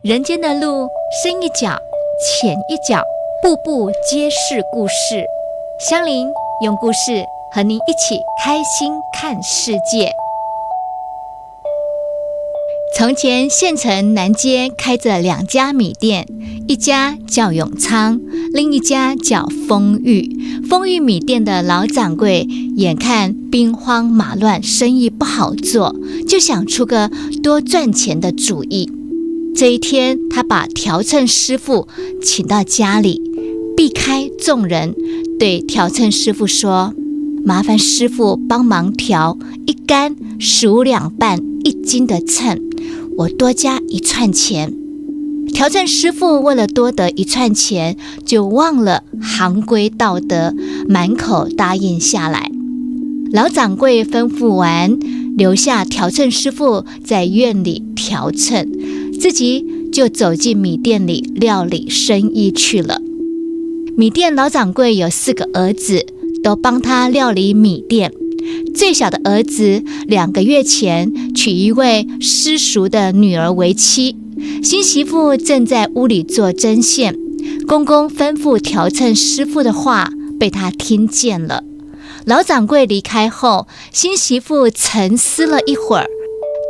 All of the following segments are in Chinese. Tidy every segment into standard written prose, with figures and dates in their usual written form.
人间的路，深一脚浅一脚，步步皆是故事。香菱用故事和您一起开心看世界。从前县城南街开着2家米店，一家叫永昌，另一家叫丰裕。丰裕米店的老掌柜眼看兵荒马乱，生意不好做，就想出个多赚钱的主意。这一天，他把调秤师傅请到家里，避开众人，对调秤师傅说：麻烦师傅帮忙调1竿15两半1斤的秤，我多加1串钱。调秤师傅为了多得1串钱，就忘了行规道德，满口答应下来。老掌柜吩咐完，留下调秤师傅在院里调秤，自己就走进米店里料理生意去了。米店老掌柜有4个儿子，都帮他料理米店。最小的儿子2个月前娶一位私塾的女儿为妻，新媳妇正在屋里做针线，公公吩咐调秤师傅的话被他听见了。老掌柜离开后，新媳妇沉思了一会儿，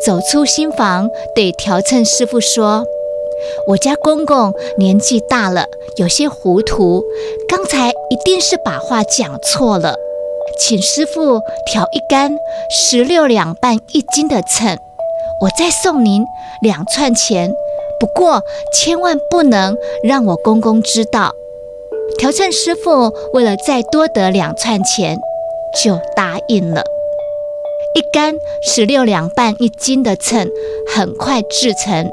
走出新房，对调秤师傅说：我家公公年纪大了，有些糊涂，刚才一定是把话讲错了，请师傅调1竿16两半1斤的秤，我再送您2串钱，不过千万不能让我公公知道。调秤师傅为了再多得2串钱，就答应了。1竿16两半1斤的秤很快制成，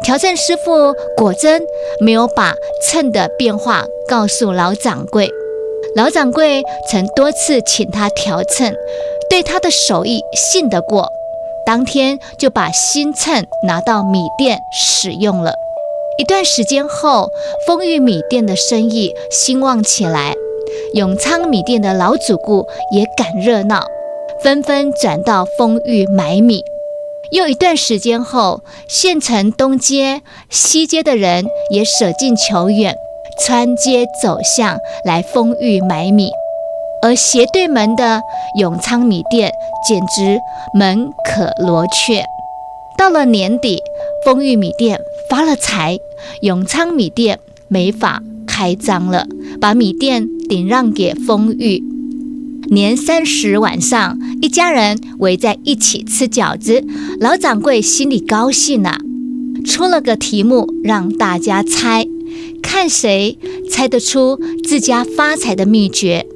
调秤师傅果真没有把秤的变化告诉老掌柜。老掌柜曾多次请他调秤，对他的手艺信得过，当天就把新秤拿到米店使用了。一段时间后，丰裕米店的生意兴旺起来，永昌米店的老主顾也赶热闹，纷纷转到丰裕买米。又一段时间后，县城东街、西街的人也舍近求远，穿街走巷来丰裕买米，而斜对门的永昌米店简直门可罗雀。到了年底，丰裕米店发了财，永昌米店没法开张了，把米店顶让给丰裕。年30晚上，一家人围在一起吃饺子，老掌柜心里高兴啊，出了个题目让大家猜，看谁猜得出自家发财的秘诀。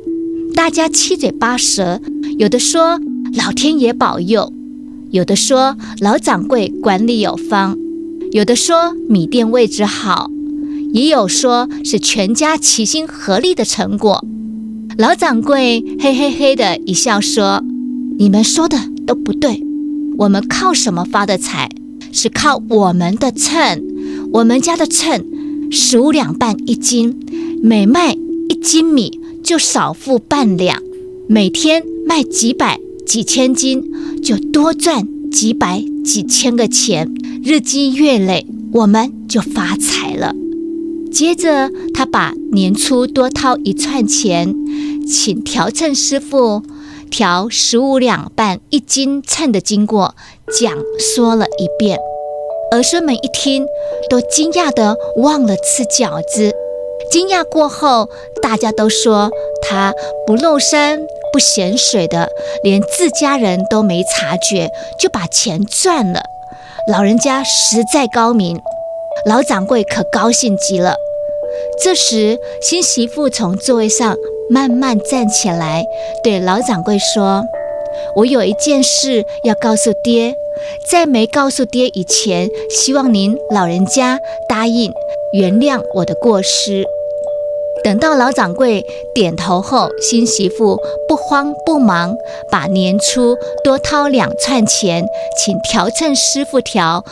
大家七嘴八舌，有的说老天爷保佑，有的说老掌柜管理有方，有的说米店位置好，也有说是全家齐心合力的成果。老掌柜嘿嘿嘿的一笑说：你们说的都不对，我们靠什么发的财？是靠我们的秤，我们家的秤15两半1斤，每卖1斤米就少付半两，每天卖几百几千斤，就多赚几百几千个钱，日积月累，我们就发财了。接着他把年初多掏1串钱，请调秤师傅调15两半1斤秤的经过讲说了一遍。儿孙们一听，都惊讶得忘了吃饺子。惊讶过后，大家都说他不露山不显水的，连自家人都没察觉，就把钱赚了。老人家实在高明，老掌柜可高兴极了。这时，新媳妇从座位上慢慢站起来，对老掌柜说：我有一件事要告诉爹，在没告诉爹以前，希望您老人家答应原谅我的过失。等到老掌柜点头后，新媳妇不慌不忙，把年初多掏2串钱，请调秤师傅调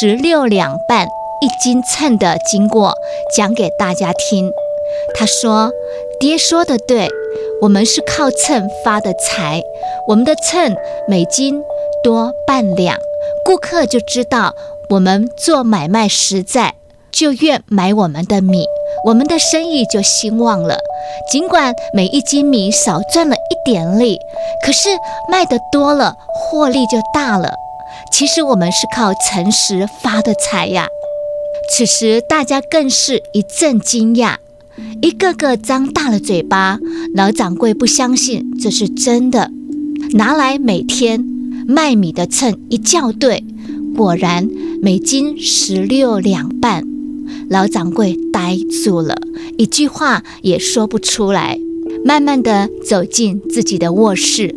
16两半1斤秤的经过讲给大家听。他说：爹说的对，我们是靠秤发的财，我们的秤每斤多半两，顾客就知道我们做买卖实在，就越买我们的米，我们的生意就兴旺了。尽管每一斤米少赚了一点利，可是卖得多了，获利就大了。其实我们是靠诚实发的财呀。此时大家更是一阵惊讶，一个个张大了嘴巴。老掌柜不相信这是真的，拿来每天卖米的秤一校对，果然每斤16两半。老掌柜呆住了，一句话也说不出来，慢慢地走进自己的卧室。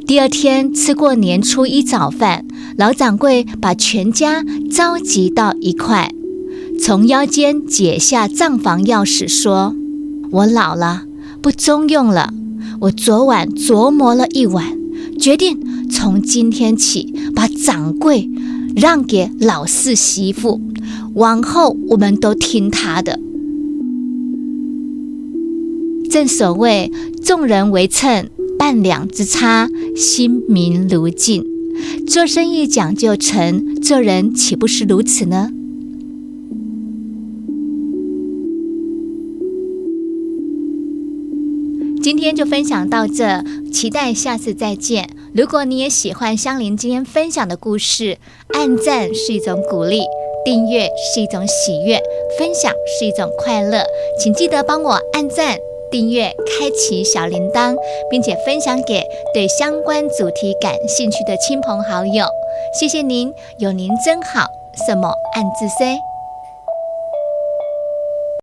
第二天吃过年初一早饭，老掌柜把全家召集到一块，从腰间解下账房钥匙说：我老了，不中用了，我昨晚琢磨了一晚，决定从今天起把掌柜让给老四媳妇，往后我们都听他的。正所谓众人为秤，半两之差，心明如镜。做生意讲究诚，做人岂不是如此呢？今天就分享到这，期待下次再见。如果你也喜欢香菱今天分享的故事，按赞是一种鼓励，订阅是一种喜悦，分享是一种快乐。请记得帮我按赞、订阅、开启小铃铛，并且分享给对相关主题感兴趣的亲朋好友。谢谢您，有您真好。什么按自 C。